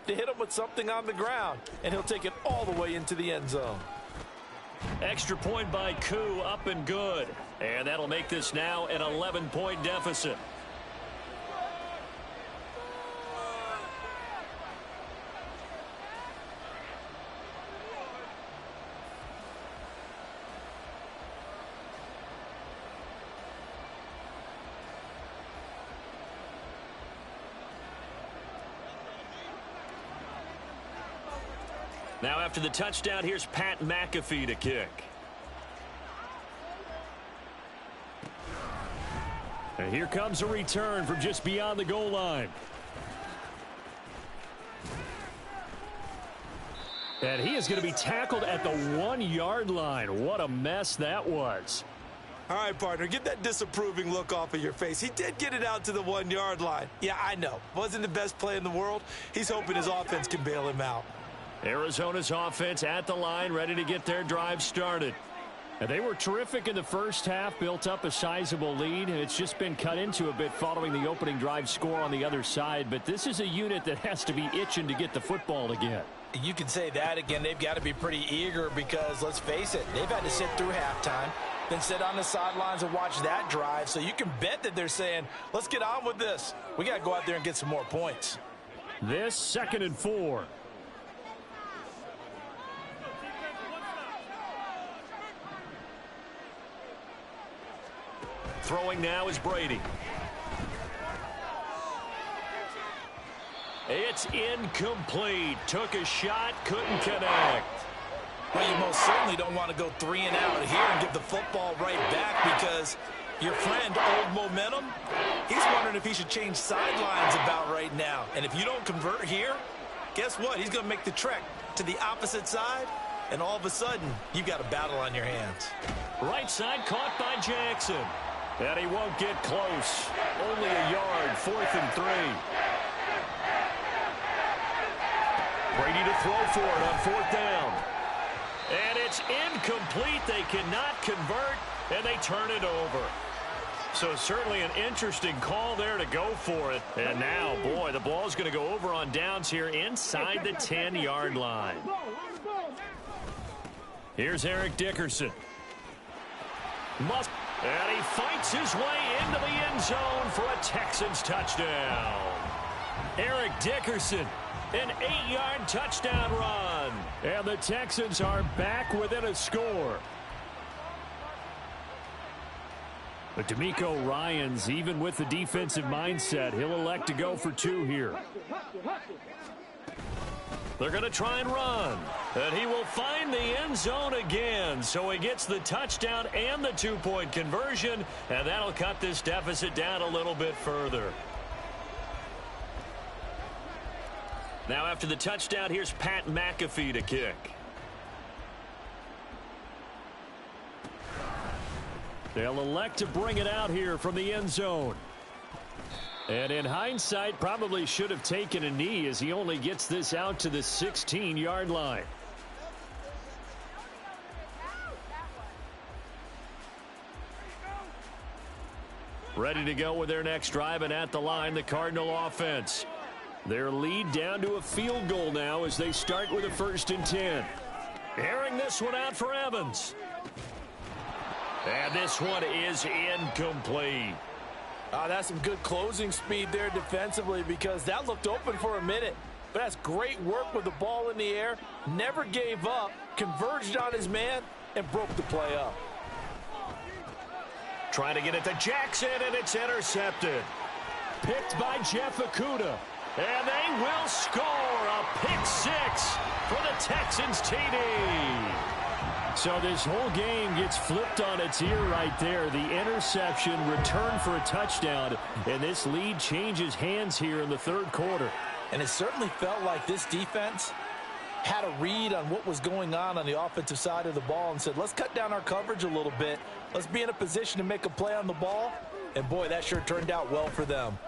to hit him with something on the ground, and he'll take it all the way into the end zone. Extra point by Koo, up and good. And that'll make this now an 11-point deficit. Now after the touchdown, here's Pat McAfee to kick. And here comes a return from just beyond the goal line. And he is going to be tackled at the 1-yard line. What a mess that was. All right, partner, get that disapproving look off of your face. He did get it out to the 1-yard line. Yeah, I know. Wasn't the best play in the world. He's hoping his offense can bail him out. Arizona's offense at the line, ready to get their drive started. And they were terrific in the first half, built up a sizable lead, and it's just been cut into a bit following the opening drive score on the other side. But this is a unit that has to be itching to get the football again. You can say that again. They've got to be pretty eager because, let's face it, they've had to sit through halftime, then sit on the sidelines and watch that drive. So you can bet that they're saying, let's get on with this. We got to go out there and get some more points. This 2nd and 4. Throwing now is Brady. It's incomplete. Took a shot, couldn't connect. Well, you most certainly don't want to go 3 and out here and give the football right back because your friend, Old Momentum, he's wondering if he should change sidelines about right now. And if you don't convert here, guess what? He's going to make the trek to the opposite side, and all of a sudden, you've got a battle on your hands. Right side caught by Jackson. And he won't get close. Only a yard, 4th and 3. Brady to throw for it on 4th down. And it's incomplete. They cannot convert, and they turn it over. So certainly an interesting call there to go for it. And now, boy, the ball's going to go over on downs here inside the 10-yard line. Here's Eric Dickerson. And he fights his way into the end zone for a Texans touchdown. Eric Dickerson, an 8-yard touchdown run. And the Texans are back within a score. But D'Amico Ryans, even with the defensive mindset, he'll elect to go for 2 here. They're going to try and run. And he will find the end zone again. So he gets the touchdown and the 2-point conversion. And that'll cut this deficit down a little bit further. Now after the touchdown, here's Pat McAfee to kick. They'll elect to bring it out here from the end zone. And in hindsight, probably should have taken a knee as he only gets this out to the 16-yard line. Ready to go with their next drive, and at the line, the Cardinal offense. Their lead down to a field goal now as they start with a 1st and 10. Airing this one out for Evans. And this one is incomplete. That's some good closing speed there defensively because that looked open for a minute. But that's great work with the ball in the air. Never gave up, converged on his man, and broke the play up. Trying to get it to Jackson, and it's intercepted. Picked by Jeff Okudah. And they will score a pick 6 for the Texans TD. So this whole game gets flipped on its ear right there. The interception, return for a touchdown, and this lead changes hands here in the 3rd quarter. And it certainly felt like this defense had a read on what was going on the offensive side of the ball and said, let's cut down our coverage a little bit. Let's be in a position to make a play on the ball. And, boy, that sure turned out well for them.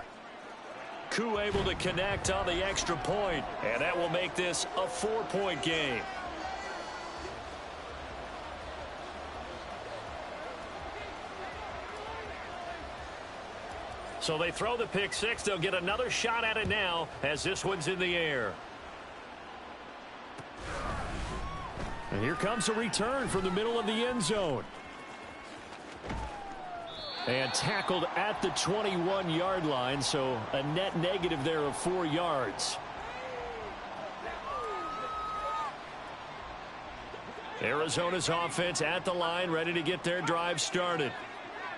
Koo able to connect on the extra point, and that will make this a 4-point game. So they throw the pick 6. They'll get another shot at it now as this one's in the air. And here comes a return from the middle of the end zone. And tackled at the 21-yard line, so a net negative there of 4 yards. Arizona's offense at the line, ready to get their drive started.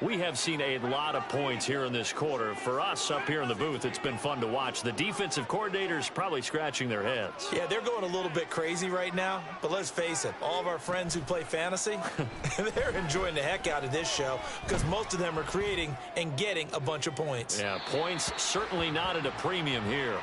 We have seen a lot of points here in this quarter. For us up here in the booth, it's been fun to watch. The defensive coordinators probably scratching their heads. Yeah, they're going a little bit crazy right now. But let's face it, all of our friends who play fantasy, they're enjoying the heck out of this show because most of them are creating and getting a bunch of points. Yeah, points certainly not at a premium here.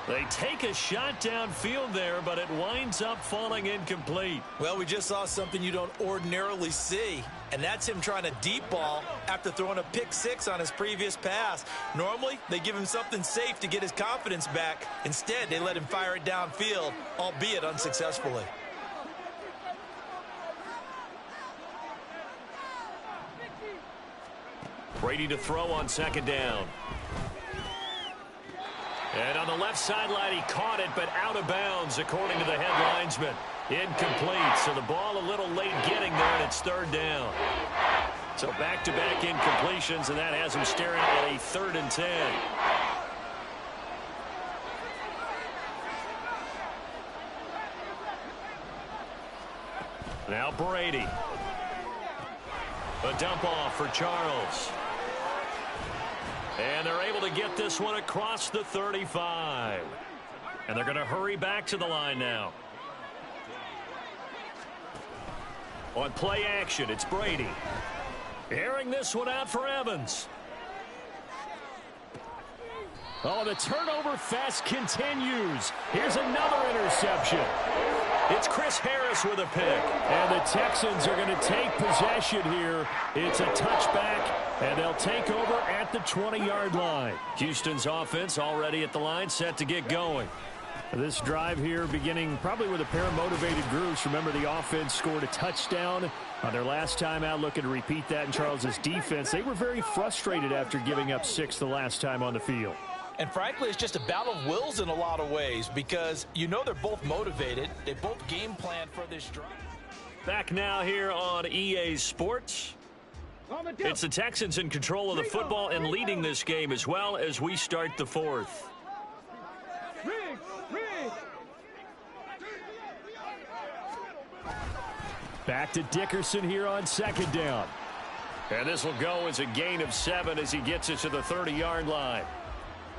They take a shot downfield there, but it winds up falling incomplete. Well, we just saw something you don't ordinarily see, and that's him trying to deep ball after throwing a pick six on his previous pass. Normally, they give him something safe to get his confidence back. Instead, they let him fire it downfield, albeit unsuccessfully. Brady to throw on second down. And on the left sideline, he caught it, but out of bounds, according to the head linesman. Incomplete, so the ball a little late getting there, and it's third down. So back-to-back incompletions, and that has him staring at a 3rd and 10. Now Brady. A dump off for Charles. And they're able to get this one across the 35. And they're going to hurry back to the line now. On play action, it's Brady. Airing this one out for Evans. Oh, the turnover fest continues. Here's another interception. It's Chris Harris with a pick. And the Texans are going to take possession here. It's a touchback, and they'll take over at the 20-yard line. Houston's offense already at the line, set to get going. This drive here beginning probably with a pair of motivated groups. Remember, the offense scored a touchdown on their last time out, looking to repeat that in Charles's defense. They were very frustrated after giving up 6 the last time on the field. And frankly, it's just a battle of wills in a lot of ways because you know they're both motivated. They both game plan for this drive. Back now here on EA Sports. It's the Texans in control of the football and leading this game as well as we start the 4th. Back to Dickerson here on second down. And this will go as a gain of 7 as he gets it to the 30-yard line.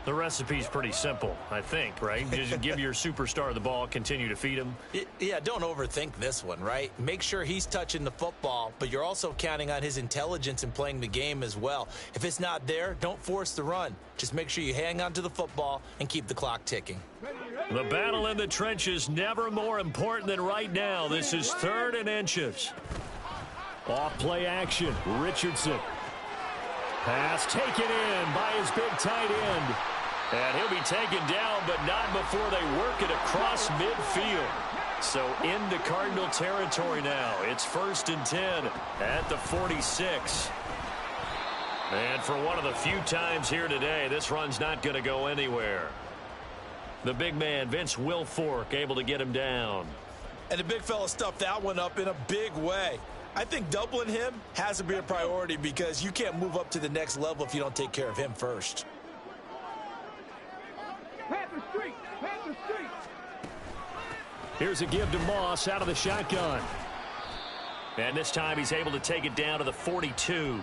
The recipe's pretty simple, I think, right? Just give your superstar the ball, continue to feed him. Yeah, don't overthink this one, right? Make sure he's touching the football, but you're also counting on his intelligence in playing the game as well. If it's not there, don't force the run. Just make sure you hang on to the football and keep the clock ticking. The battle in the trenches never more important than right now. This is 3rd and inches. Off play action, Richardson. Pass taken in by his big tight end. And he'll be taken down, but not before they work it across midfield. So into Cardinal territory now. It's 1st and 10 at the 46. And for one of the few times here today, this run's not going to go anywhere. The big man, Vince Wilfork, able to get him down. And the big fella stuffed that one up in a big way. I think doubling him has to be a priority because you can't move up to the next level if you don't take care of him first. Here's a give to Moss out of the shotgun. And this time he's able to take it down to the 42.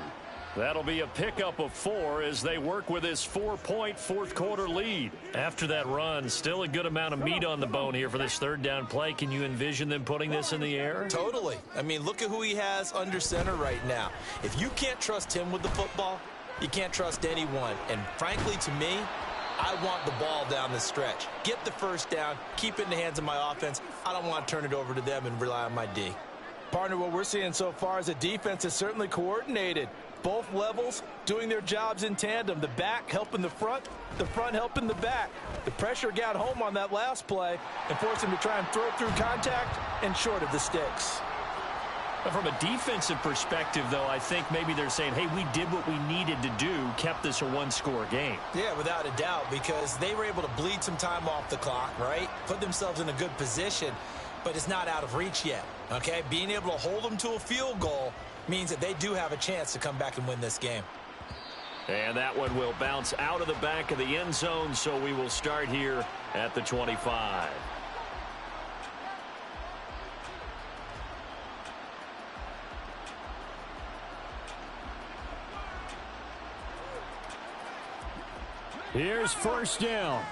That'll be a pickup of 4 as they work with his 4-point 4th quarter lead. After that run, still a good amount of meat on the bone here for this 3rd down play. Can you envision them putting this in the air? Totally. I mean, look at who he has under center right now. If you can't trust him with the football, you can't trust anyone. And frankly, to me, I want the ball down the stretch. Get the 1st down, keep it in the hands of my offense. I don't want to turn it over to them and rely on my D. Partner, what we're seeing so far is a defense is certainly coordinated. Both levels doing their jobs in tandem. The back helping the front helping the back. The pressure got home on that last play and forced him to try and throw through contact and short of the sticks. From a defensive perspective, though, I think maybe they're saying, hey, we did what we needed to do, kept this a one-score game. Yeah, without a doubt, because they were able to bleed some time off the clock, right? Put themselves in a good position, but it's not out of reach yet, okay? Being able to hold them to a field goal means that they do have a chance to come back and win this game. And that one will bounce out of the back of the end zone, so we will start here at the 25. Here's first down.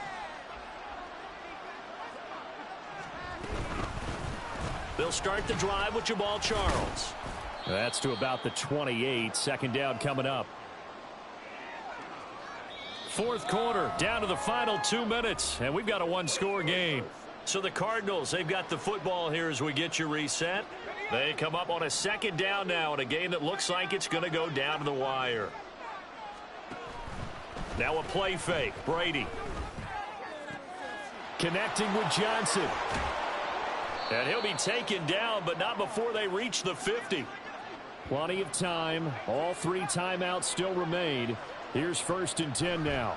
They'll start the drive with Jamal Charles. That's to about the 28. Second down coming up. Fourth quarter, down to the final 2 minutes, and we've got a one-score game. So the Cardinals, they've got the football here as we get you reset. They come up on a second down now in a game that looks like it's going to go down to the wire. Now a play fake. Brady. Connecting with Johnson. And he'll be taken down, but not before they reach the 50. Plenty of time. All 3 timeouts still remain. Here's first and 10 now.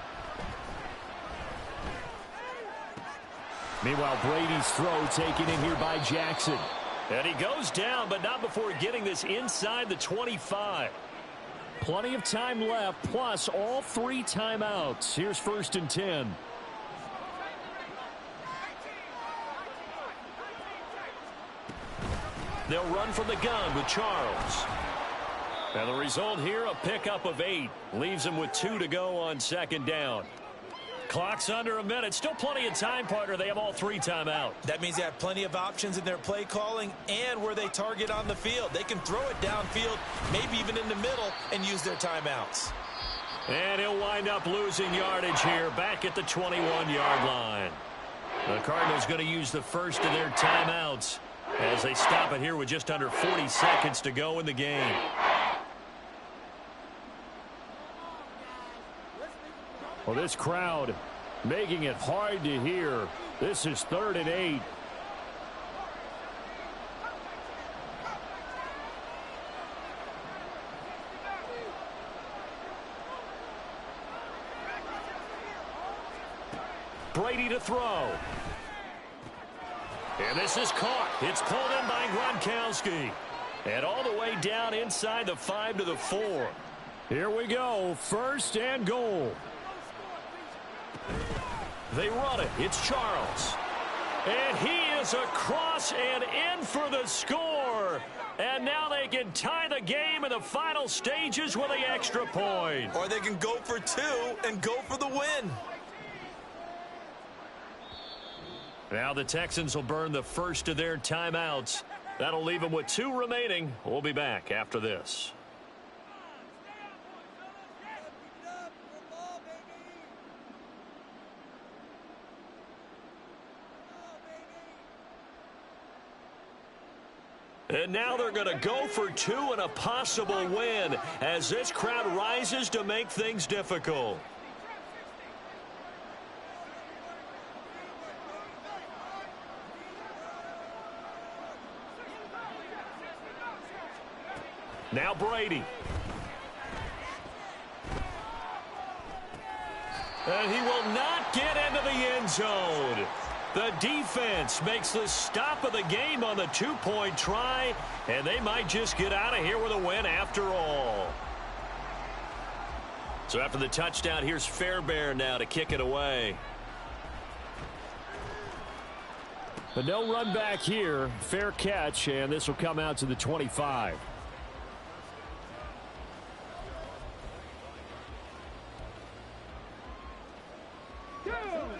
Meanwhile, Brady's throw taken in here by Jackson. And he goes down, but not before getting this inside the 25. Plenty of time left, plus all 3 timeouts. Here's first and 10. They'll run from the gun with Charles. And the result here, a pickup of 8. Leaves them with 2 to go on second down. Clock's under a minute. Still plenty of time, partner. They have all 3 timeouts. That means they have plenty of options in their play calling and where they target on the field. They can throw it downfield, maybe even in the middle, and use their timeouts. And he'll wind up losing yardage here back at the 21-yard line. The Cardinals going to use the first of their timeouts as they stop it here with just under 40 seconds to go in the game. Well, this crowd making it hard to hear. This is 3rd and 8. Brady to throw. And this is caught. It's pulled in by Gronkowski. And all the way down inside the 5 to the 4. Here we go. First and goal. They run it. It's Charles. And he is across and in for the score. And now they can tie the game in the final stages with the extra point. Or they can go for 2 and go for the win. Now the Texans will burn the first of their timeouts. That'll leave them with 2 remaining. We'll be back after this. And now they're going to go for 2 and a possible win as this crowd rises to make things difficult. Now Brady. And he will not get into the end zone. The defense makes the stop of the game on the 2-point try, and they might just get out of here with a win after all. So after the touchdown, here's Fairbairn now to kick it away. But no run back here. Fair catch, and this will come out to the 25.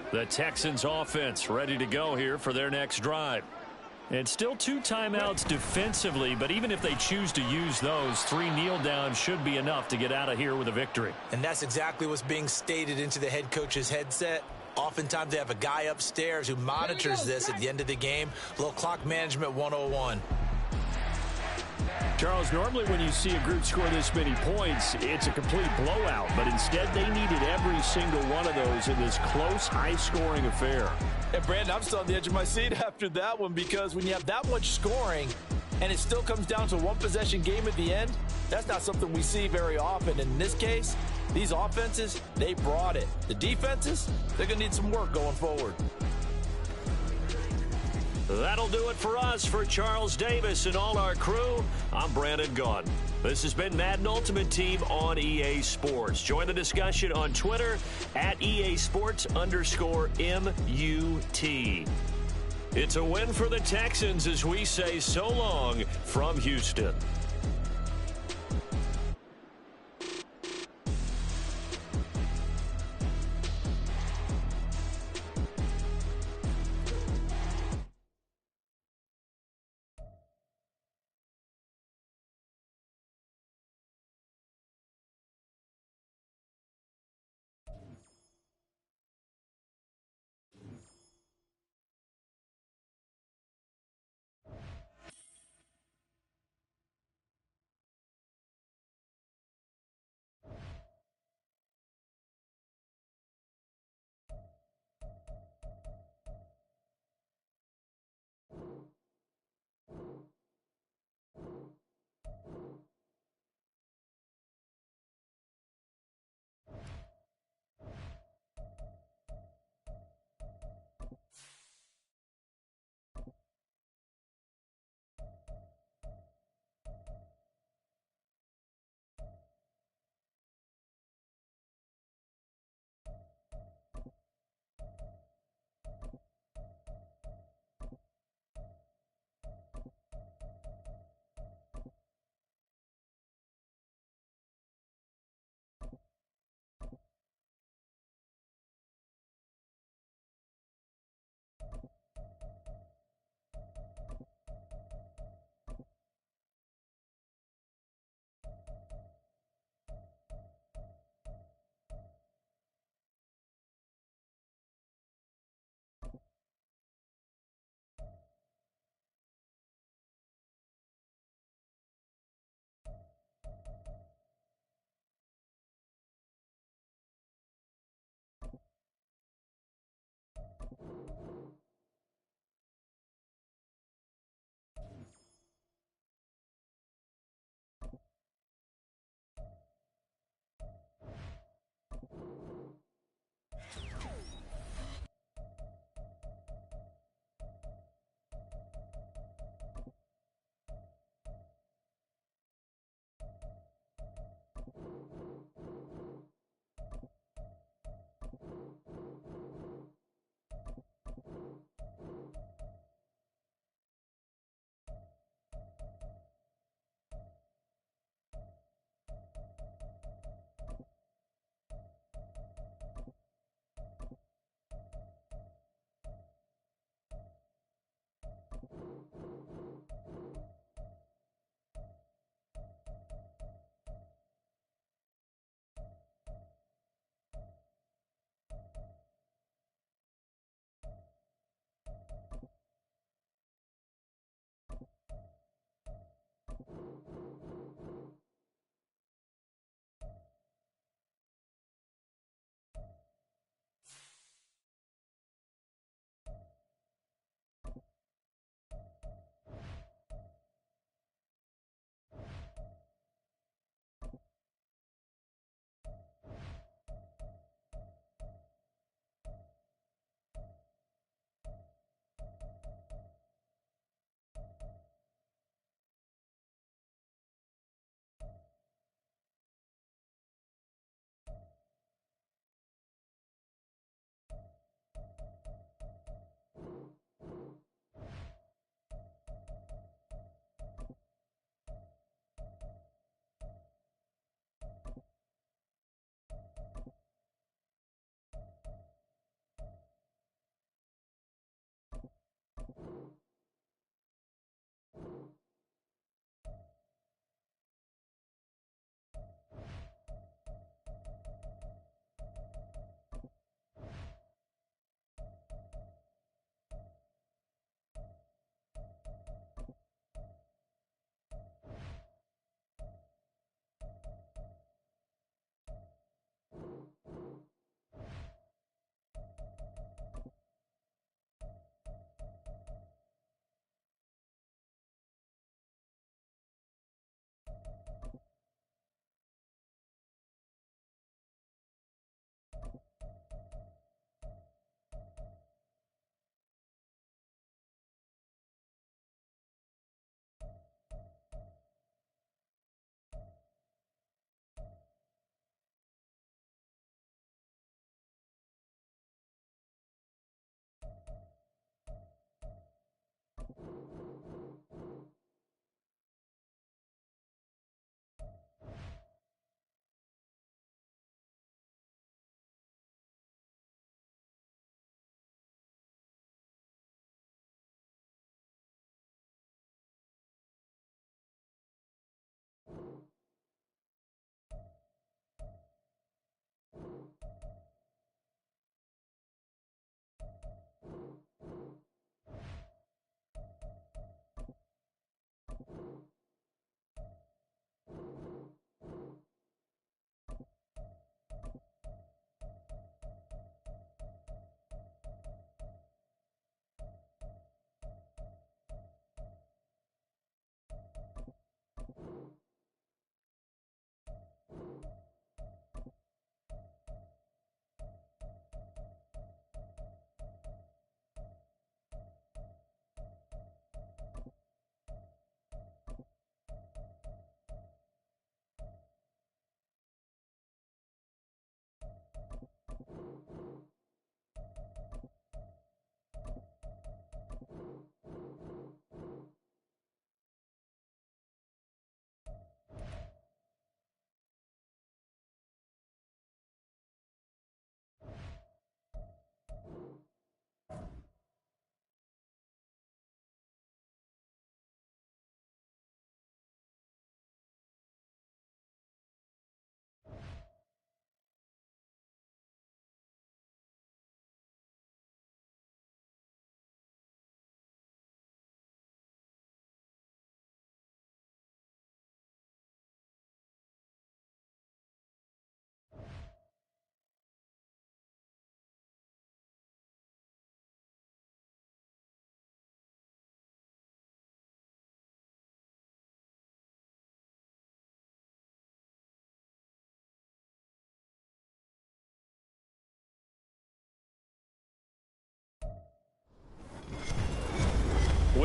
The Texans offense ready to go here for their next drive. And still 2 timeouts defensively, but even if they choose to use those, 3 kneel downs should be enough to get out of here with a victory. And that's exactly what's being stated into the head coach's headset. Oftentimes they have a guy upstairs who monitors this at the end of the game. A little clock management 101. Charles, normally when you see a group score this many points, it's a complete blowout. But instead, they needed every single one of those in this close, high-scoring affair. And Brandon, I'm still on the edge of my seat after that one because when you have that much scoring, and it still comes down to a one-possession game at the end, that's not something we see very often. In this case, these offenses, they brought it. The defenses, they're going to need some work going forward. That'll do it for us. For Charles Davis and all our crew, I'm Brandon Gaudin. This has been Madden Ultimate Team on EA Sports. Join the discussion on Twitter at EA Sports_MUT. It's a win for the Texans as we say so long from Houston.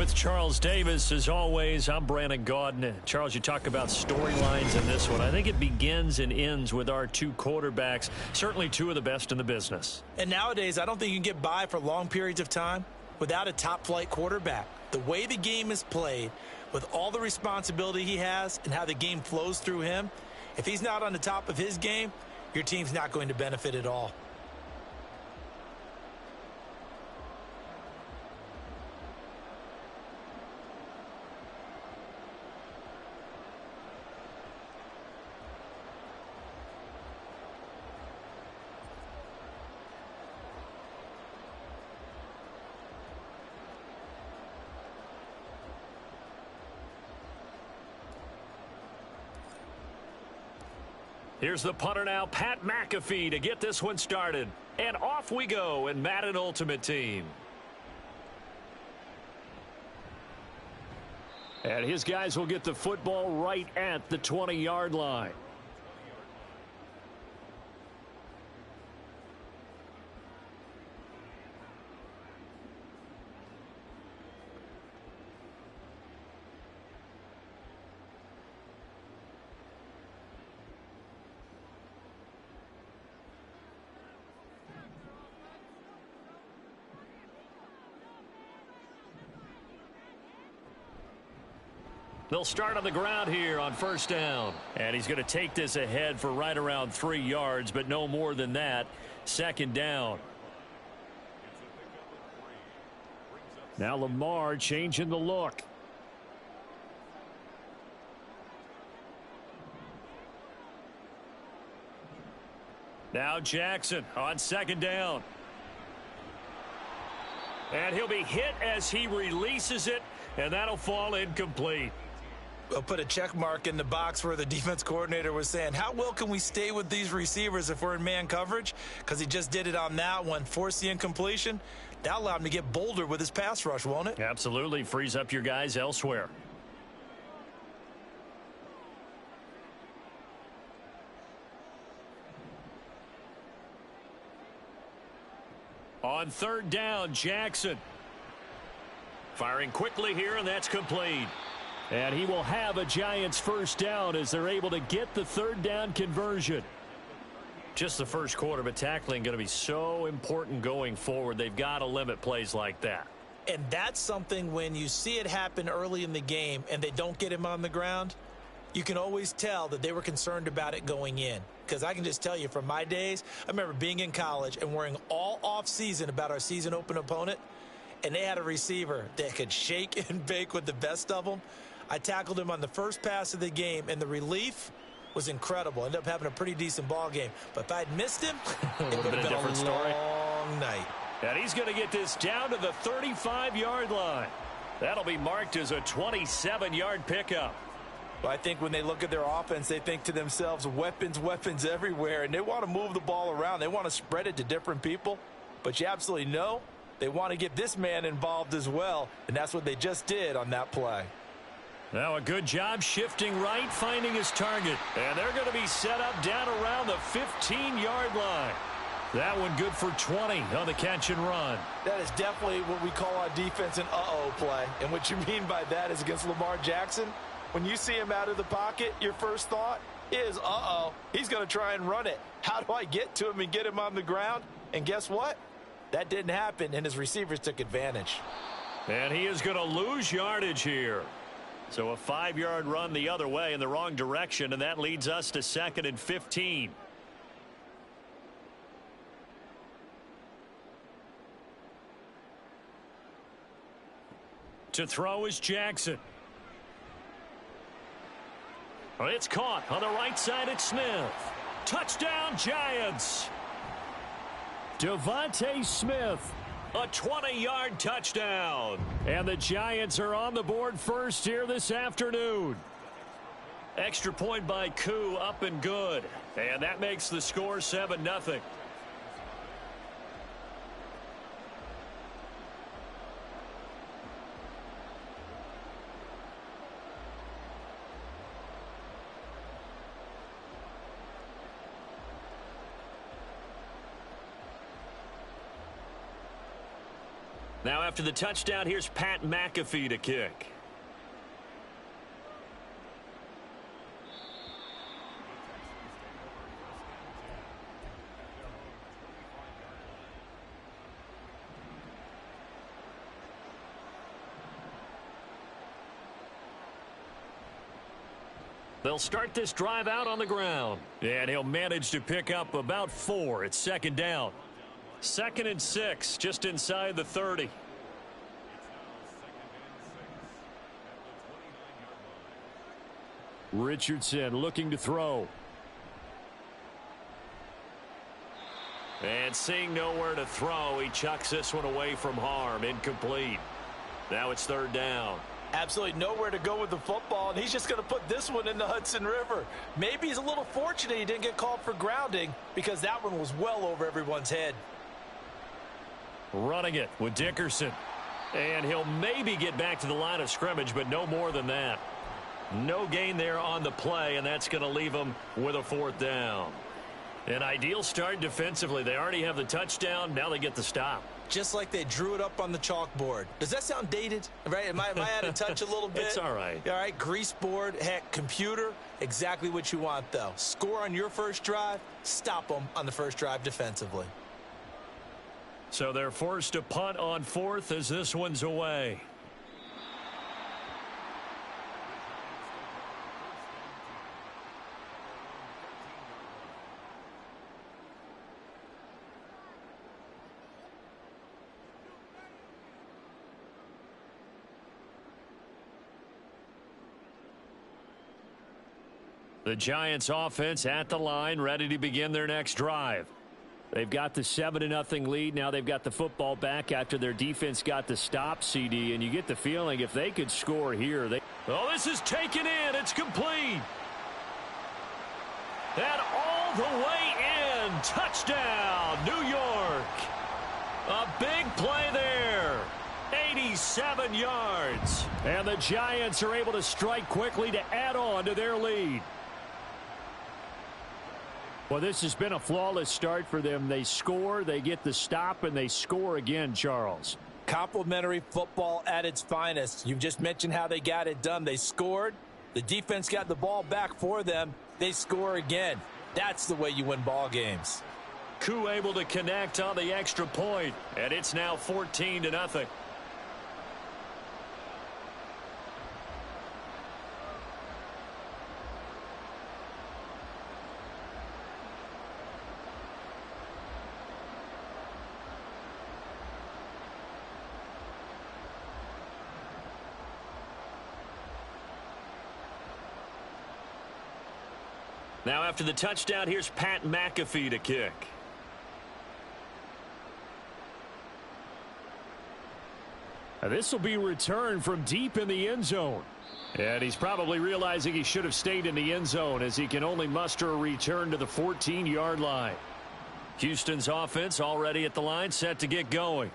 With Charles Davis, as always, I'm Brandon Gaudin. Charles, you talk about storylines in this one. I think it begins and ends with our two quarterbacks, certainly two of the best in the business. And nowadays, I don't think you can get by for long periods of time without a top-flight quarterback. The way the game is played, with all the responsibility he has and how the game flows through him, if he's not on the top of his game, your team's not going to benefit at all. Here's the punter now, Pat McAfee, to get this one started. And off we go in Madden Ultimate Team. And his guys will get the football right at the 20-yard line. They'll start on the ground here on first down. And he's going to take this ahead for right around 3 yards, but no more than that. Second down. Now Lamar changing the look. Now Jackson on second down. And he'll be hit as he releases it, and that'll fall incomplete. We'll put a check mark in the box where the defense coordinator was saying, how well can we stay with these receivers if we're in man coverage? Because he just did it on that one, forced the incompletion. That allowed him to get bolder with his pass rush, won't it? Absolutely. Frees up your guys elsewhere. On third down, Jackson. Firing quickly here, and that's complete. And he will have a Giants first down as they're able to get the third down conversion. Just the first quarter, but tackling going to be so important going forward. They've got to limit plays like that. And that's something when you see it happen early in the game and they don't get him on the ground, you can always tell that they were concerned about it going in. Because I can just tell you from my days, I remember being in college and worrying all off season about our season open opponent, and they had a receiver that could shake and bake with the best of them. I tackled him on the first pass of the game, and the relief was incredible. Ended up having a pretty decent ball game. But if I'd missed him, it would have been a different story. Long night. And he's going to get this down to the 35-yard line. That'll be marked as a 27-yard pickup. Well, I think when they look at their offense, they think to themselves, weapons, weapons everywhere, and they want to move the ball around. They want to spread it to different people. But you absolutely know they want to get this man involved as well, and that's what they just did on that play. Now a good job shifting right, finding his target. And they're going to be set up down around the 15-yard line. That one good for 20 on the catch and run. That is definitely what we call on defense an uh-oh play. And what you mean by that is against Lamar Jackson, when you see him out of the pocket, your first thought is, uh-oh, he's going to try and run it. How do I get to him and get him on the ground? And guess what? That didn't happen, and his receivers took advantage. And he is going to lose yardage here. So a 5-yard run the other way in the wrong direction, and that leads us to 2nd and 15. To throw is Jackson. It's caught on the right side at Smith. Touchdown, Giants. Devontae Smith. A 20-yard touchdown. And the Giants are on the board first here this afternoon. Extra point by Koo, up and good. And that makes the score 7-0. Now after the touchdown, here's Pat McAfee to kick. They'll start this drive out on the ground. And he'll manage to pick up about 4. It's second down. 2nd and 6, just inside the 30. Richardson looking to throw. And seeing nowhere to throw, he chucks this one away from harm. Incomplete. Now it's 3rd down. Absolutely nowhere to go with the football, and he's just going to put this one in the Hudson River. Maybe he's a little fortunate he didn't get called for grounding because that one was well over everyone's head. Running it with Dickerson. And he'll maybe get back to the line of scrimmage, but no more than that. No gain there on the play, and that's going to leave him with a 4th down. An ideal start defensively. They already have the touchdown. Now they get the stop. Just like they drew it up on the chalkboard. Does that sound dated? Right? Am I out of touch a little bit? It's all right. All right, grease board, heck, computer, exactly what you want, though. Score on your first drive, stop them on the first drive defensively. So they're forced to punt on 4th as this one's away. The Giants offense at the line, ready to begin their next drive. They've got the 7-0 lead. Now they've got the football back after their defense got the stop, CD. And you get the feeling if they could score here. Oh, this is taken in. It's complete. And all the way in. Touchdown, New York. A big play there. 87 yards. And the Giants are able to strike quickly to add on to their lead. Well, this has been a flawless start for them. They score, they get the stop, and they score again, Charles. Complimentary football at its finest. You've just mentioned how they got it done. They scored. The defense got the ball back for them. They score again. That's the way you win ball games. Koo able to connect on the extra point, and it's now 14-0. Now after the touchdown, here's Pat McAfee to kick. This will be returned from deep in the end zone. And he's probably realizing he should have stayed in the end zone as he can only muster a return to the 14-yard line. Houston's offense already at the line, set to get going.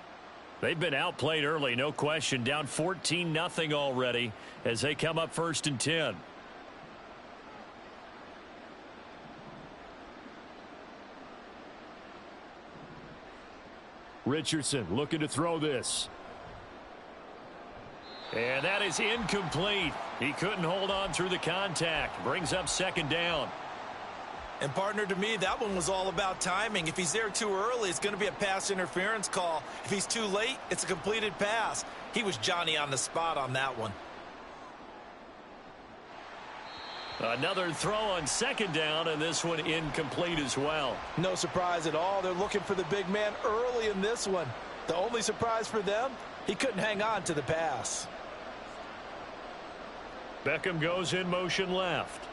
They've been outplayed early, no question. Down 14-0 already as they come up 1st and 10. Richardson looking to throw this. And that is incomplete. He couldn't hold on through the contact. Brings up 2nd down. And, partner, to me, that one was all about timing. If he's there too early, it's going to be a pass interference call. If he's too late, it's a completed pass. He was Johnny on the spot on that one. Another throw on 2nd down, and this one incomplete as well. No surprise at all. They're looking for the big man early in this one. The only surprise for them, he couldn't hang on to the pass. Beckham goes in motion left.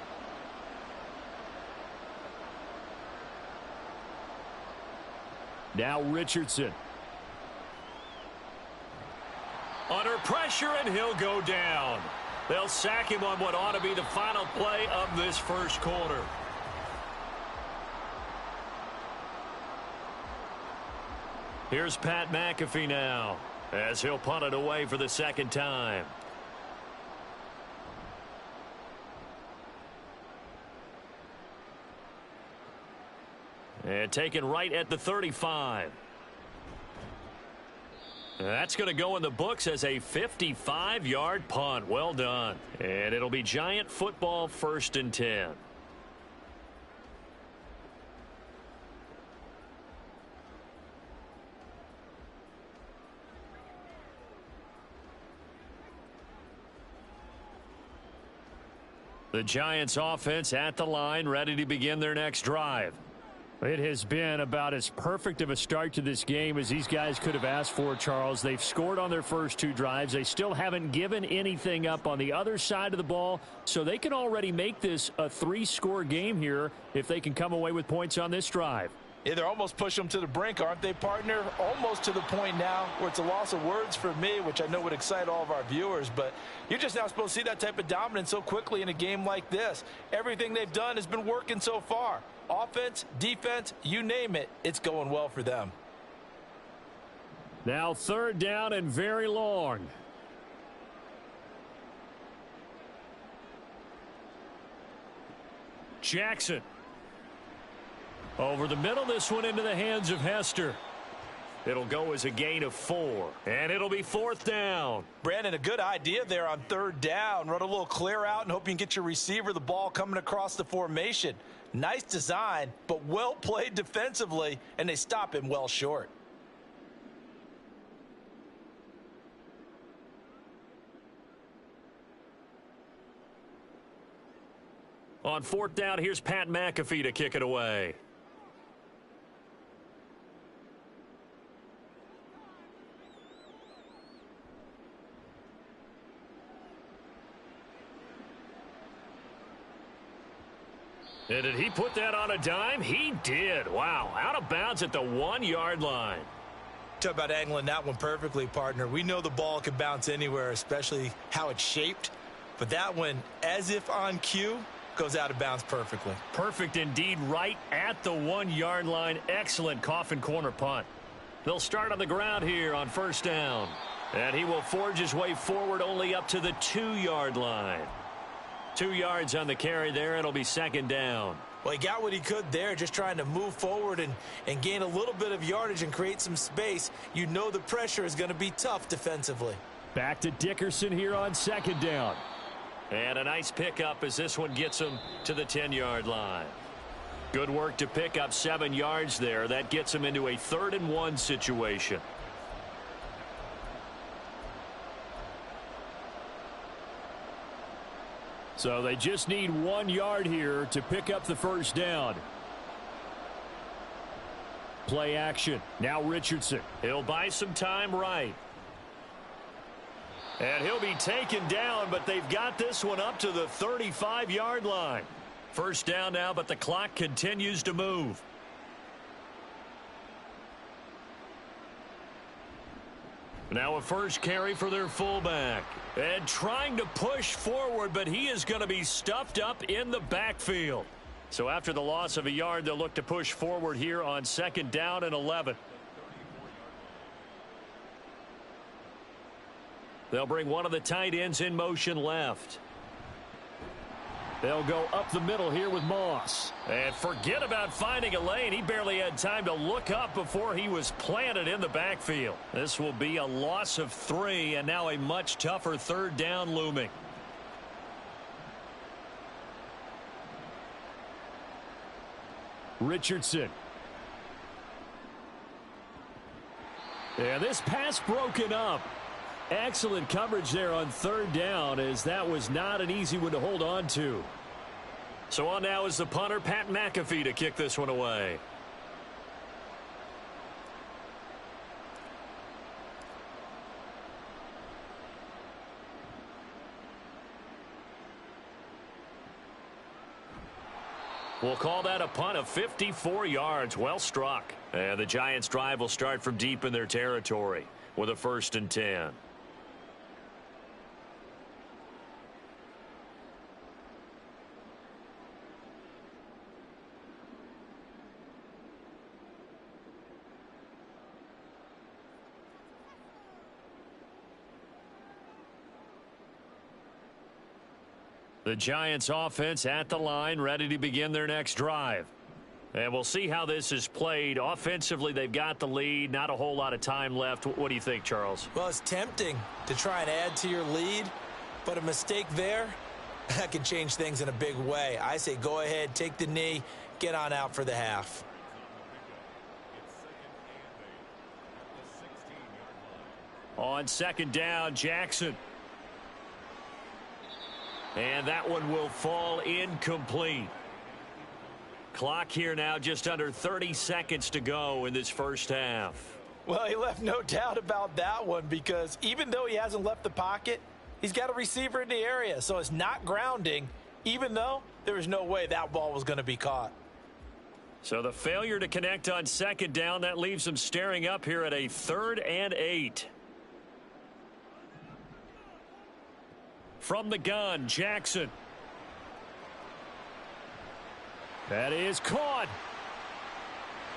Now Richardson. Under pressure, and he'll go down. They'll sack him on what ought to be the final play of this first quarter. Here's Pat McAfee now as he'll punt it away for the 2nd time. And taken right at the 35. That's going to go in the books as a 55-yard punt. Well done. And it'll be Giant football, 1st and 10. The Giants offense at the line, ready to begin their next drive. It has been about as perfect of a start to this game as these guys could have asked for, Charles. They've scored on their first 2 drives. They still haven't given anything up on the other side of the ball, so they can already make this a 3-score game here if they can come away with points on this drive. Yeah, they're almost pushing them to the brink, aren't they, partner? Almost to the point now where it's a loss of words for me, which I know would excite all of our viewers, but you're just now supposed to see that type of dominance so quickly in a game like this. Everything they've done has been working so far. Offense, defense, you name it, it's going well for them. Now 3rd down and very long. Jackson. Over the middle, this one into the hands of Hester. It'll go as a gain of 4, and it'll be 4th down. Brandon, a good idea there on 3rd down. Run a little clear out and hope you can get your receiver the ball coming across the formation. Nice design, but well played defensively, and they stop him well short. On 4th down, here's Pat McAfee to kick it away. And did he put that on a dime? He did. Wow, out of bounds at the 1-yard line. Talk about angling that one perfectly, partner. We know the ball can bounce anywhere, especially how it's shaped. But that one, as if on cue, goes out of bounds perfectly. Perfect indeed, right at the 1-yard line. Excellent coffin corner punt. They'll start on the ground here on 1st down. And he will forge his way forward only up to the 2-yard line. 2 yards on the carry there. It'll be 2nd down. Well, he got what he could there, just trying to move forward and gain a little bit of yardage and create some space. You know the pressure is going to be tough defensively. Back to Dickerson here on 2nd down. And a nice pickup as this one gets him to the 10-yard line. Good work to pick up 7 yards there. That gets him into a 3rd and 1 situation. So they just need 1 yard here to pick up the 1st down. Play action. Now Richardson. He'll buy some time right. And he'll be taken down, but they've got this one up to the 35-yard line. 1st down now, but the clock continues to move. Now a 1st carry for their fullback. And trying to push forward, but he is going to be stuffed up in the backfield. So after the loss of a yard, they'll look to push forward here on 2nd down and 11. They'll bring one of the tight ends in motion left. They'll go up the middle here with Moss. And forget about finding a lane. He barely had time to look up before he was planted in the backfield. This will be a loss of 3, and now a much tougher 3rd down looming. Richardson. Yeah, this pass broken up. Excellent coverage there on 3rd down, as that was not an easy one to hold on to. So on now is the punter, Pat McAfee, to kick this one away. We'll call that a punt of 54 yards. Well struck. And the Giants' drive will start from deep in their territory with a 1st and 10. The Giants offense at the line, ready to begin their next drive. And we'll see how this is played. Offensively, they've got the lead. Not a whole lot of time left. What do you think, Charles? Well, it's tempting to try and add to your lead, but a mistake there, that can change things in a big way. I say go ahead, take the knee, get on out for the half. On second down, Jackson. And that one will fall incomplete. Clock here now, just under 30 seconds to go in this first half. Well, he left no doubt about that one because even though he hasn't left the pocket, he's got a receiver in the area, so it's not grounding, even though there was no way that ball was going to be caught. So the failure to connect on second down, that leaves him staring up here at a 3rd and 8. From the gun, Jackson. That is caught.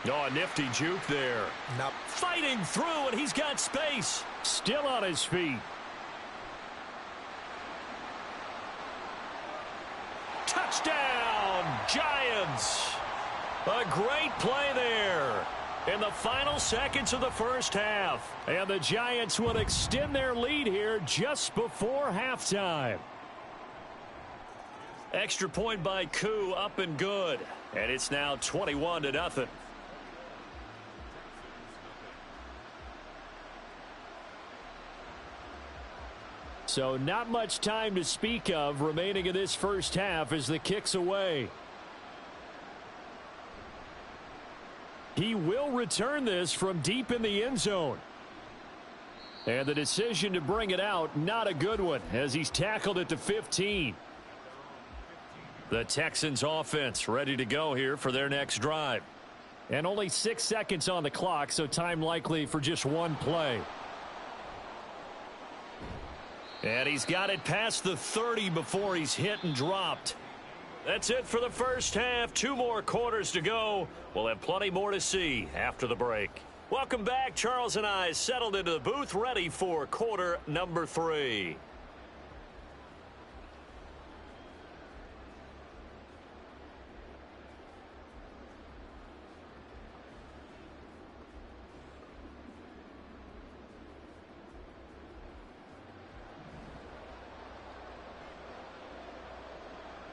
Oh, a nifty juke there. Nope. Fighting through, and he's got space. Still on his feet. Touchdown, Giants. A great play there in the final seconds of the first half. And the Giants will extend their lead here just before halftime. Extra point by Koo, up and good. And it's now 21-0. So not much time to speak of remaining in this first half as the kick's away. He will return this from deep in the end zone. And the decision to bring it out, not a good one, as he's tackled at the 15. The Texans offense ready to go here for their next drive. And only 6 seconds on the clock, so time likely for just one play. And he's got it past the 30 before he's hit and dropped. That's it for the first half. 2 more quarters to go. We'll have plenty more to see after the break. Welcome back. Charles and I settled into the booth ready for quarter number 3.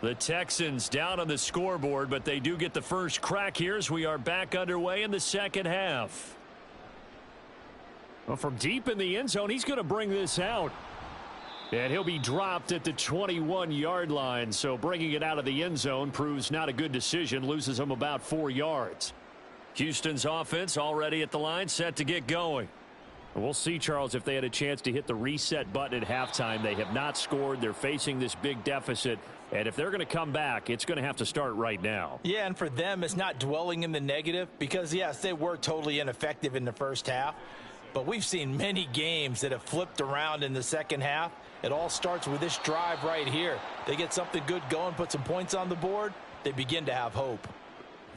The Texans down on the scoreboard, but they do get the first crack here as we are back underway in the second half. Well, from deep in the end zone, he's going to bring this out. And he'll be dropped at the 21-yard line, so bringing it out of the end zone proves not a good decision, loses him about 4 yards. Houston's offense already at the line, set to get going. We'll see, Charles, if they had a chance to hit the reset button at halftime. They have not scored. They're facing this big deficit. And if they're going to come back, it's going to have to start right now. Yeah, and for them, it's not dwelling in the negative because, yes, they were totally ineffective in the first half. But we've seen many games that have flipped around in the second half. It all starts with this drive right here. They get something good going, put some points on the board, they begin to have hope.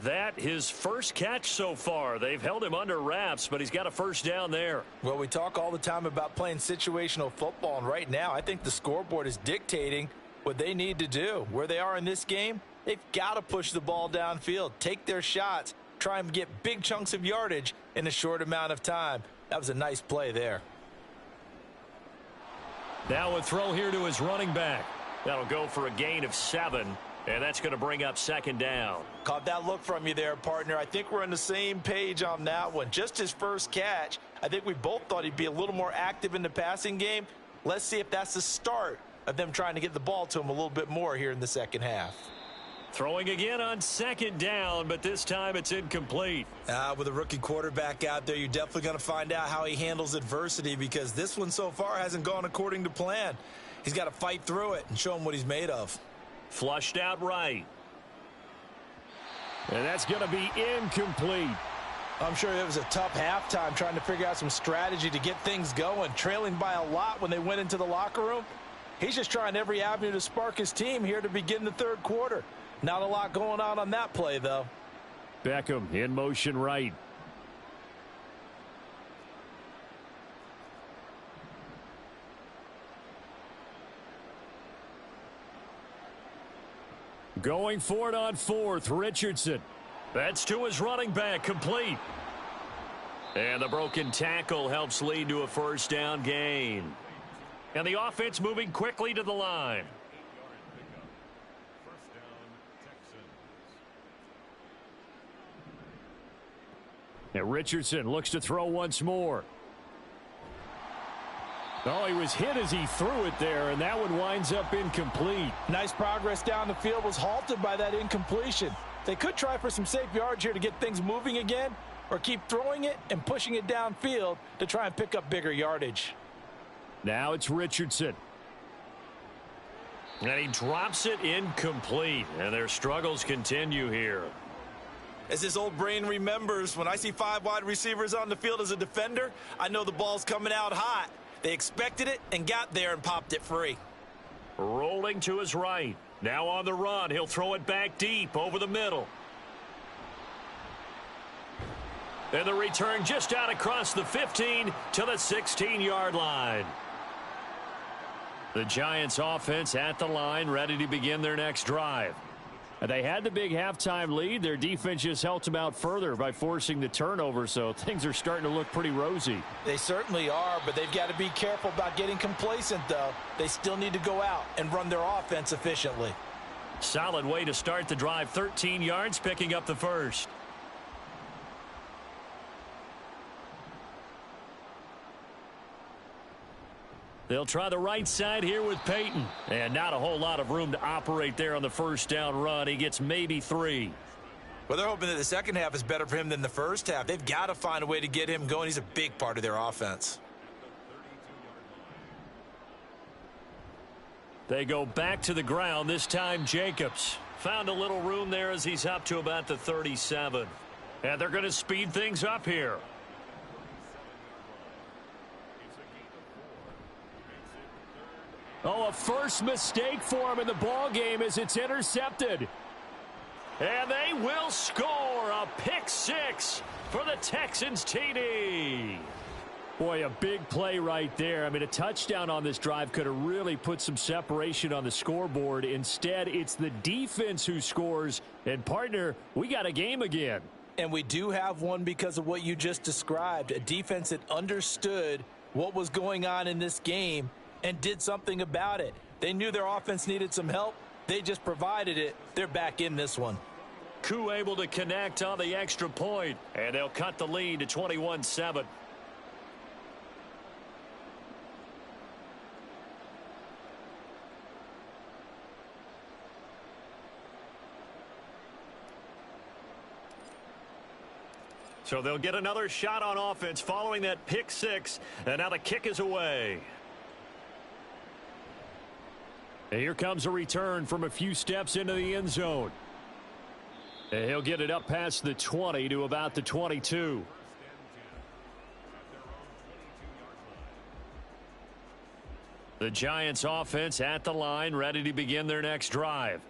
That his first catch so far. They've held him under wraps, but he's got a first down there. Well, we talk all the time about playing situational football, and right now I think the scoreboard is dictating what they need to do. Where they are in this game, they've got to push the ball downfield, take their shots, try and get big chunks of yardage in a short amount of time. That was a nice play there. Now a throw here to his running back. That'll go for a gain of 7, and that's going to bring up second down. Caught that look from you there, partner. I think we're on the same page on that one. Just his first catch. I think we both thought he'd be a little more active in the passing game. Let's see if that's the start of them trying to get the ball to him a little bit more here in the second half. Throwing again on second down, but this time it's incomplete. With a rookie quarterback out there, you're definitely going to find out how he handles adversity because this one so far hasn't gone according to plan. He's got to fight through it and show him what he's made of. Flushed out right. And that's going to be incomplete. I'm sure it was a tough halftime trying to figure out some strategy to get things going, trailing by a lot when they went into the locker room. He's just trying every avenue to spark his team here to begin the third quarter. Not a lot going on that play, though. Beckham in motion right. Going for it on fourth, Richardson. That's to his running back, complete. And the broken tackle helps lead to a first down gain. And the offense moving quickly to the line. And Richardson looks to throw once more. Oh, he was hit as he threw it there, and that one winds up incomplete. Nice progress down the field, was halted by that incompletion. They could try for some safe yards here to get things moving again, or keep throwing it and pushing it downfield to try and pick up bigger yardage. Now it's Richardson. And he drops it incomplete, and their struggles continue here. As his old brain remembers, when I see 5 wide receivers on the field as a defender, I know the ball's coming out hot. They expected it and got there and popped it free. Rolling to his right. Now on the run. He'll throw it back deep over the middle. And the return just out across the 15 to the 16-yard line. The Giants offense at the line, ready to begin their next drive. They had the big halftime lead. Their defense just helped them out further by forcing the turnover, so things are starting to look pretty rosy. They certainly are, but they've got to be careful about getting complacent, though. They still need to go out and run their offense efficiently. Solid way to start the drive. 13 yards, picking up the first. They'll try the right side here with Peyton. And not a whole lot of room to operate there on the first down run. He gets maybe 3. Well, they're hoping that the second half is better for him than the first half. They've got to find a way to get him going. He's a big part of their offense. They go back to the ground. This time Jacobs found a little room there as he's up to about the 37. And they're going to speed things up here. Oh, a first mistake for him in the ball game as it's intercepted. And they will score a pick 6 for the Texans TD. Boy, a big play right there. I mean, a touchdown on this drive could have really put some separation on the scoreboard. Instead, it's the defense who scores. And, partner, we got a game again. And we do have one because of what you just described. A defense that understood what was going on in this game and did something about it. They knew their offense needed some help. They just provided it. They're back in this one. Koo able to connect on the extra point, and they'll cut the lead to 21-7. So they'll get another shot on offense following that pick 6, and now the kick is away. And here comes a return from a few steps into the end zone. And he'll get it up past the 20 to about the 22. The Giants offense at the line, ready to begin their next drive.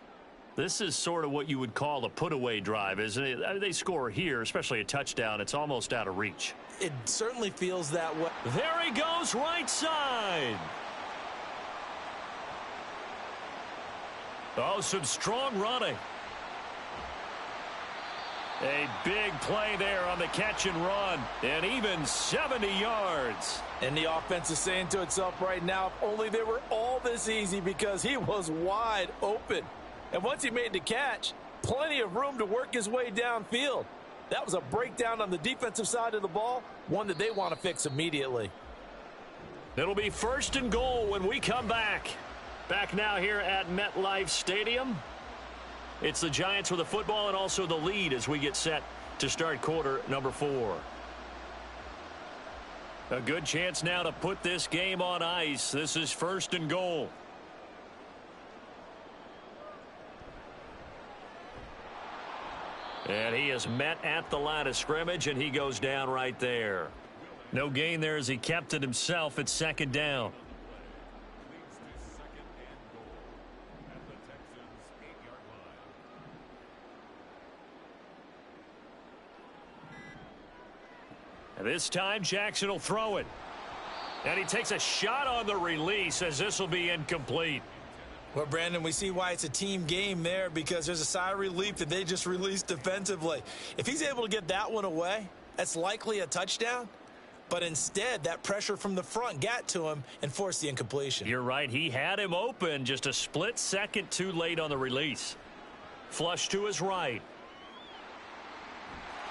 This is sort of what you would call a put-away drive, isn't it? I mean, they score here, especially a touchdown. It's almost out of reach. It certainly feels that way. There he goes, right side. Oh, some strong running. A big play there on the catch and run, and even 70 yards. And the offense is saying to itself right now, if only they were all this easy, because he was wide open. And once he made the catch, plenty of room to work his way downfield. That was a breakdown on the defensive side of the ball, one that they want to fix immediately. It'll be 1st and goal when we come back. Back now here at MetLife Stadium. It's the Giants with the football and also the lead as we get set to start quarter number 4. A good chance now to put this game on ice. This is 1st and goal. And he is met at the line of scrimmage, and he goes down right there. No gain there as he kept it himself at 2nd down. And this time, Jackson will throw it. And he takes a shot on the release as this will be incomplete. Well, Brandon, we see why it's a team game there, because there's a sigh of relief that they just released defensively. If he's able to get that one away, that's likely a touchdown. But instead, that pressure from the front got to him and forced the incompletion. You're right. He had him open, just a split second too late on the release. Flush to his right.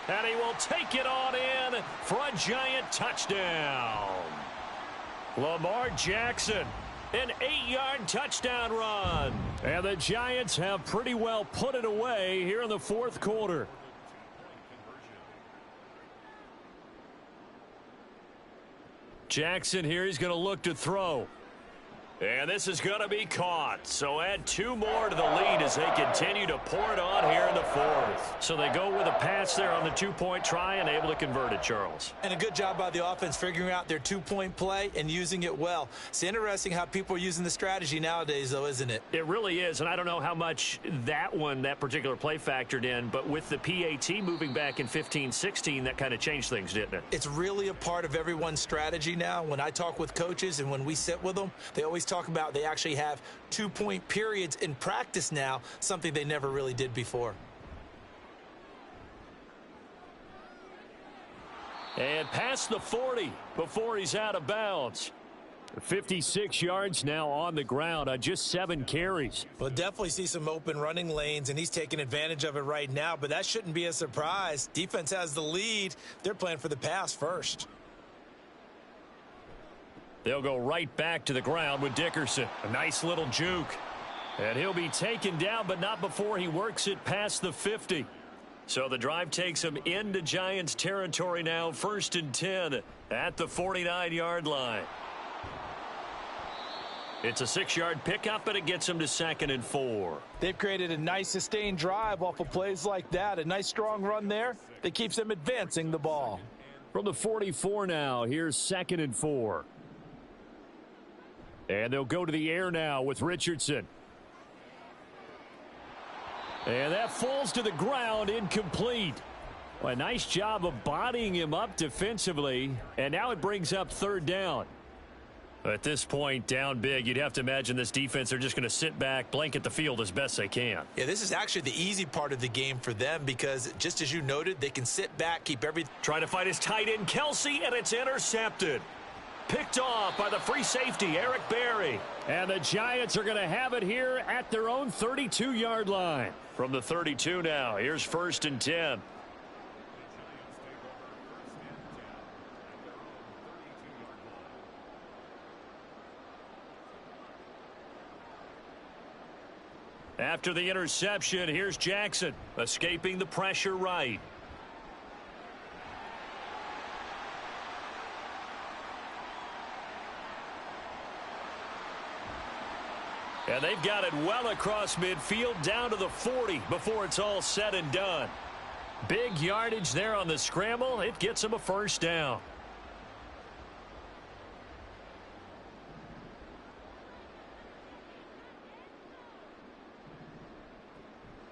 And he will take it on in for a giant touchdown. Lamar Jackson, an 8-yard touchdown run. And the Giants have pretty well put it away here in the fourth quarter. Jackson here, he's going to look to throw. And this is going to be caught. So add 2 more to the lead as they continue to pour it on here in the fourth. So they go with a pass there on the 2-point try and able to convert it, Charles. And a good job by the offense figuring out their 2-point play and using it well. It's interesting how people are using the strategy nowadays, though, isn't it? It really is, and I don't know how much that particular play factored in, but with the PAT moving back in 15-16, that kind of changed things, didn't it? It's really a part of everyone's strategy now. When I talk with coaches and when we sit with them, they always talk about they actually have 2-point periods in practice now, something they never really did before. And past the 40 before he's out of bounds. 56 yards now on the ground on just 7 carries. We'll definitely see some open running lanes, and he's taking advantage of it right now, but that shouldn't be a surprise. Defense has the lead. They're playing for the pass first. They'll go right back to the ground with Dickerson. A nice little juke. And he'll be taken down, but not before he works it past the 50. So the drive takes him into Giants territory now, 1st and 10 at the 49-yard line. It's a 6-yard pickup, and it gets him to 2nd and 4. They've created a nice sustained drive off of plays like that. A nice strong run there that keeps them advancing the ball. From the 44 now, here's 2nd and 4. And they'll go to the air now with Richardson. And that falls to the ground, incomplete. Well, a nice job of bodying him up defensively. And now it brings up 3rd down. At this point, down big, you'd have to imagine this defense, they're just going to sit back, blanket the field as best they can. Yeah, this is actually the easy part of the game for them because, just as you noted, they can sit back, keep everything. Trying to fight his tight end, Kelsey, and it's intercepted. Picked off by the free safety, Eric Berry. And the Giants are going to have it here at their own 32-yard line. From the 32 now, here's 1st and 10. After the interception, here's Jackson, escaping the pressure right. And they've got it well across midfield down to the 40 before it's all said and done. Big yardage there on the scramble. It gets them a 1st down.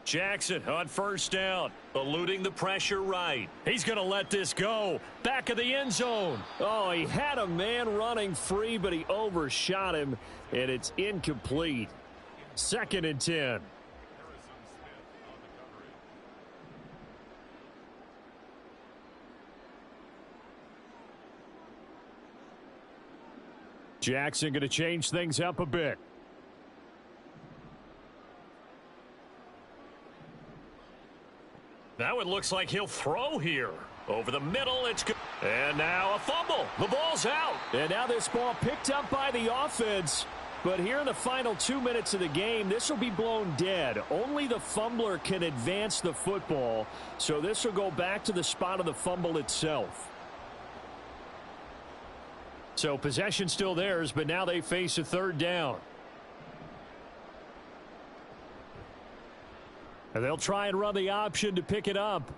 Jackson on 1st down, eluding the pressure right. He's going to let this go. Back of the end zone. Oh, he had a man running free, but he overshot him, and it's incomplete. 2nd and 10. Jackson going to change things up a bit. Now it looks like he'll throw here. Over the middle, it's good. And now a fumble. The ball's out. And now this ball picked up by the offense. But here in the final 2 minutes of the game, this will be blown dead. Only the fumbler can advance the football. So this will go back to the spot of the fumble itself. So possession still theirs, but now they face a 3rd down. And they'll try and run the option to pick it up.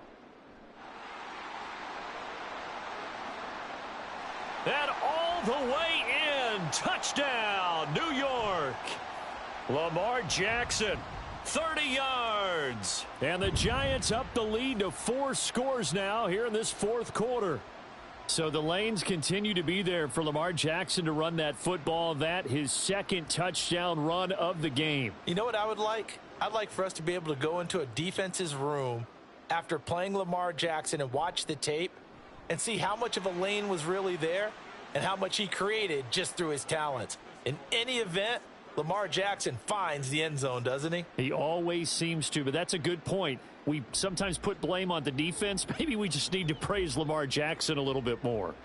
And all the way in. Touchdown, New York. Lamar Jackson, 30 yards. And the Giants up the lead to 4 scores now here in this 4th quarter. So the lanes continue to be there for Lamar Jackson to run that football. That his second touchdown run of the game. You know what I would like? I'd like for us to be able to go into a defense's room after playing Lamar Jackson and watch the tape and see how much of a lane was really there and how much he created just through his talents. In any event, Lamar Jackson finds the end zone, doesn't he? He always seems to, but that's a good point. We sometimes put blame on the defense. Maybe we just need to praise Lamar Jackson a little bit more.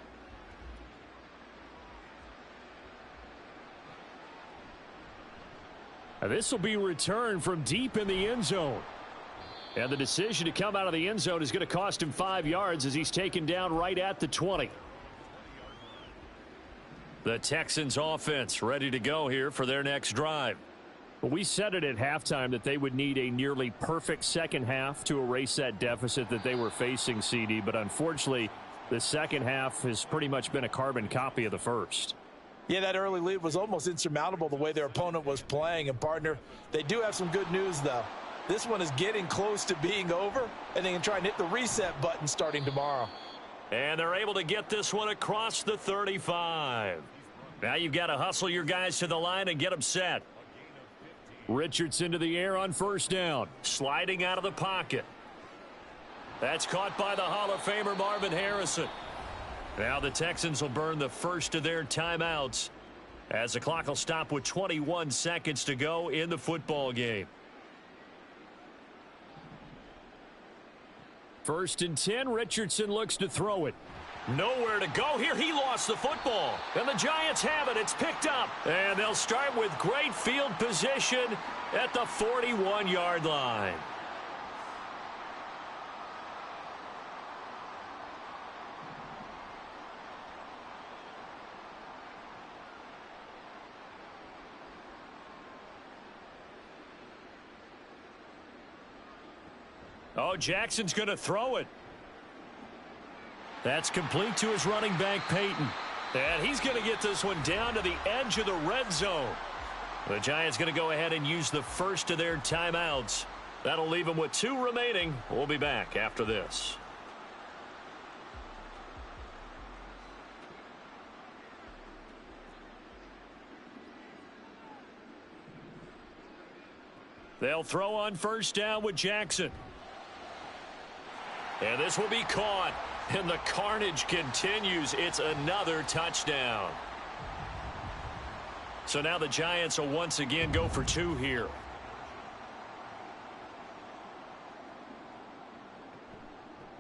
Now this will be returned from deep in the end zone. And the decision to come out of the end zone is going to cost him 5 yards as he's taken down right at the 20. The Texans offense ready to go here for their next drive. We said it at halftime that they would need a nearly perfect second half to erase that deficit that they were facing, CD. But unfortunately, the second half has pretty much been a carbon copy of the first. Yeah, that early lead was almost insurmountable the way their opponent was playing. And, partner, they do have some good news, though. This one is getting close to being over, and they can try and hit the reset button starting tomorrow. And they're able to get this one across the 35. Now you've got to hustle your guys to the line and get them set. Richardson to the air on first down. Sliding out of the pocket. That's caught by the Hall of Famer Marvin Harrison. Now the Texans will burn the first of their timeouts as the clock will stop with 21 seconds to go in the football game. 1st and 10. Richardson looks to throw it. Nowhere to go here. He lost the football. And the Giants have it. It's picked up. And they'll start with great field position at the 41-yard line. Oh, Jackson's going to throw it. That's complete to his running back, Peyton. And he's going to get this one down to the edge of the red zone. The Giants going to go ahead and use the first of their timeouts. That'll leave them with 2 remaining. We'll be back after this. They'll throw on first down with Jackson. And this will be caught. And the carnage continues. It's another touchdown. So now the Giants will once again go for 2 here.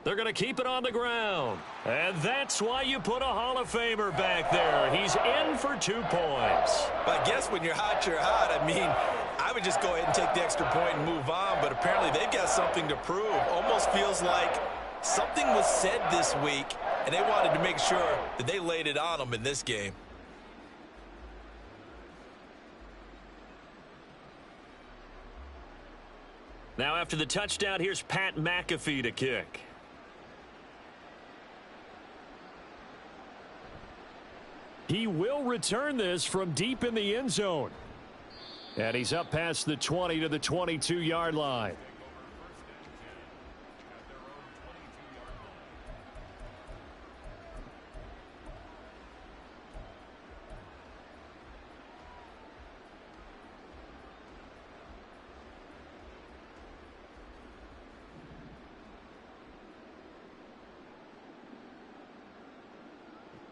They're going to keep it on the ground. And that's why you put a Hall of Famer back there. He's in for 2 points. I guess when you're hot, you're hot. I mean, I would just go ahead and take the extra point and move on. But apparently they've got something to prove. Almost feels like something was said this week, and they wanted to make sure that they laid it on them in this game. Now after the touchdown, here's Pat McAfee to kick. He will return this from deep in the end zone. And he's up past the 20 to the 22-yard line.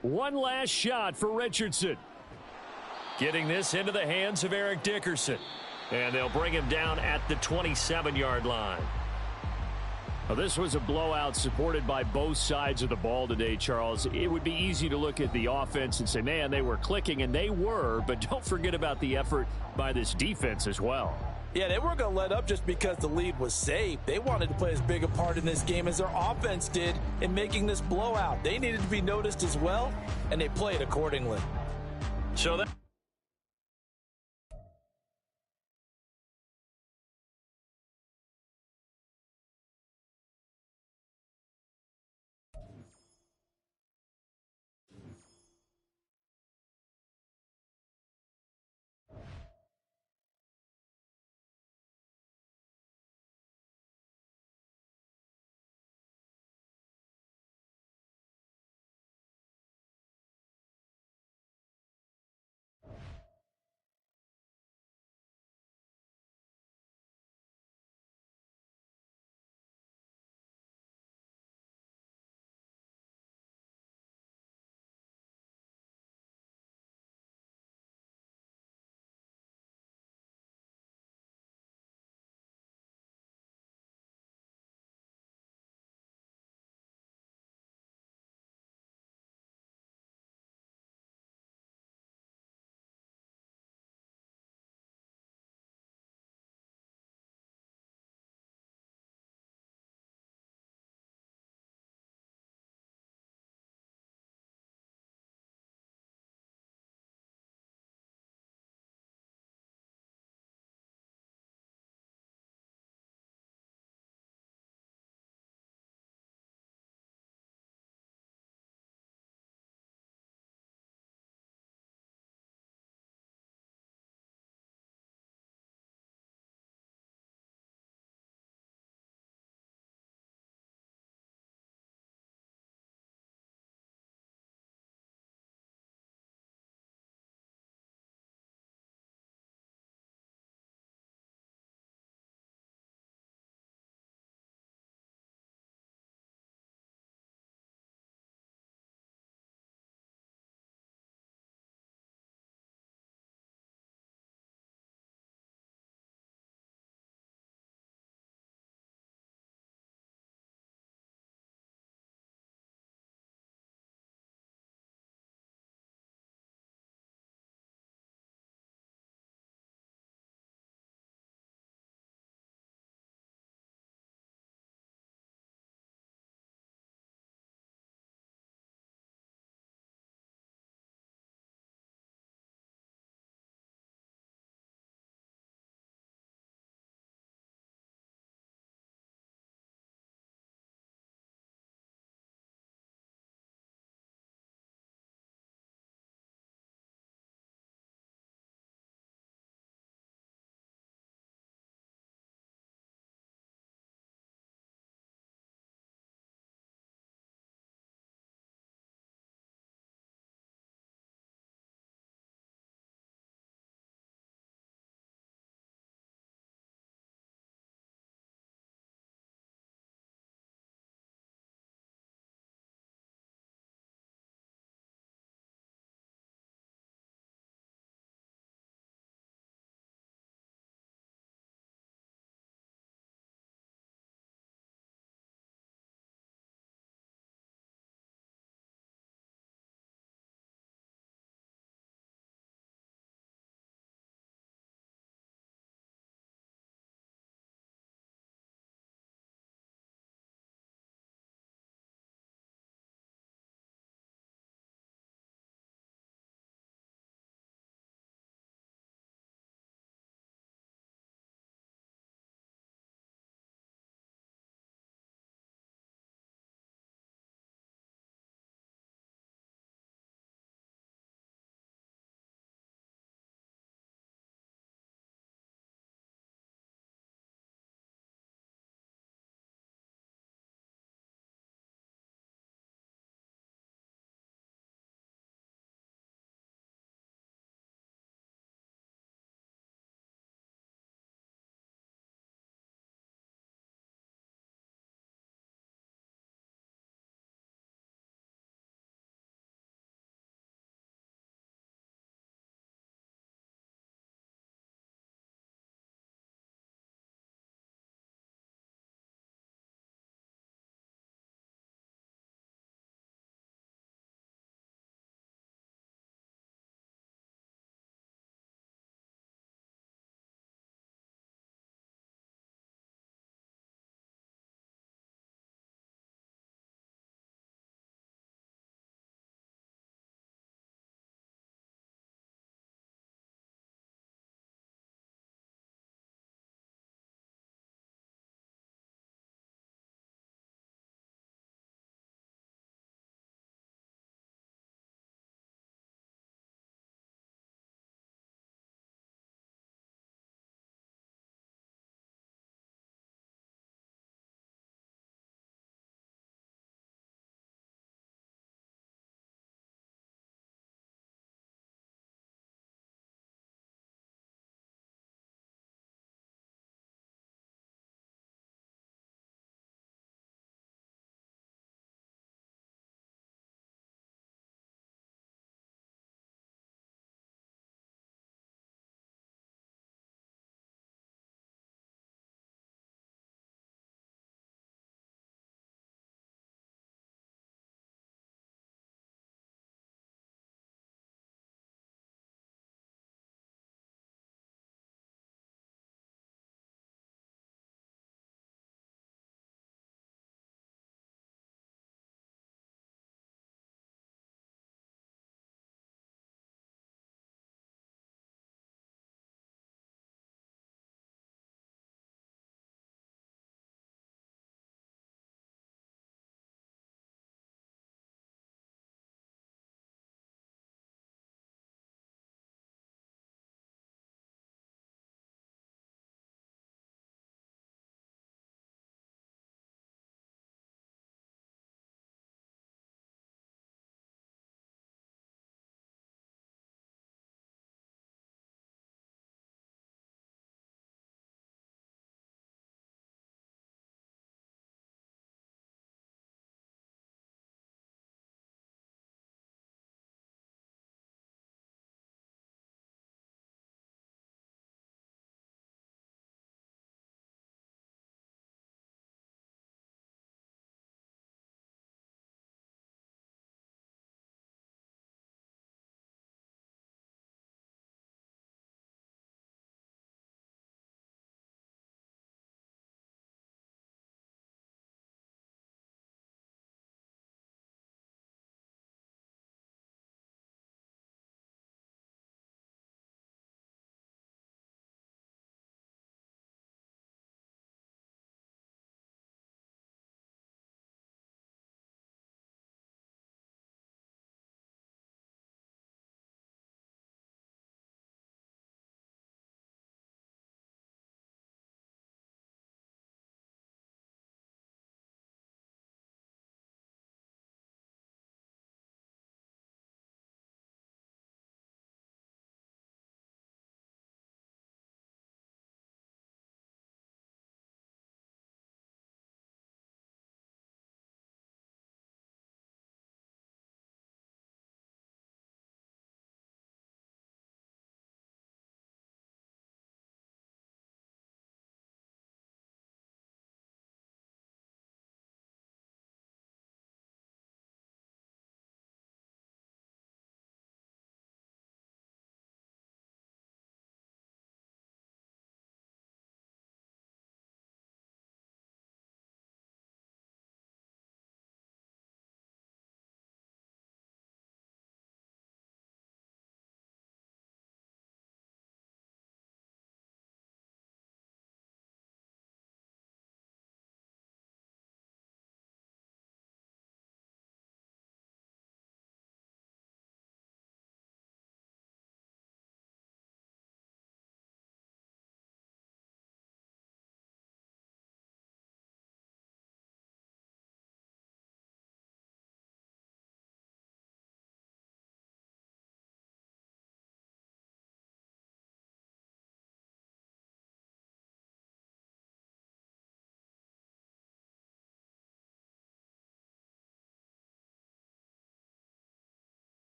One last shot for Richardson. Getting this into the hands of Eric Dickerson. And they'll bring him down at the 27-yard line. Well, this was a blowout supported by both sides of the ball today, Charles. It would be easy to look at the offense and say, man, they were clicking, and they were. But don't forget about the effort by this defense as well. Yeah, they weren't going to let up just because the lead was safe. They wanted to play as big a part in this game as their offense did in making this blowout. They needed to be noticed as well, and they played accordingly. So that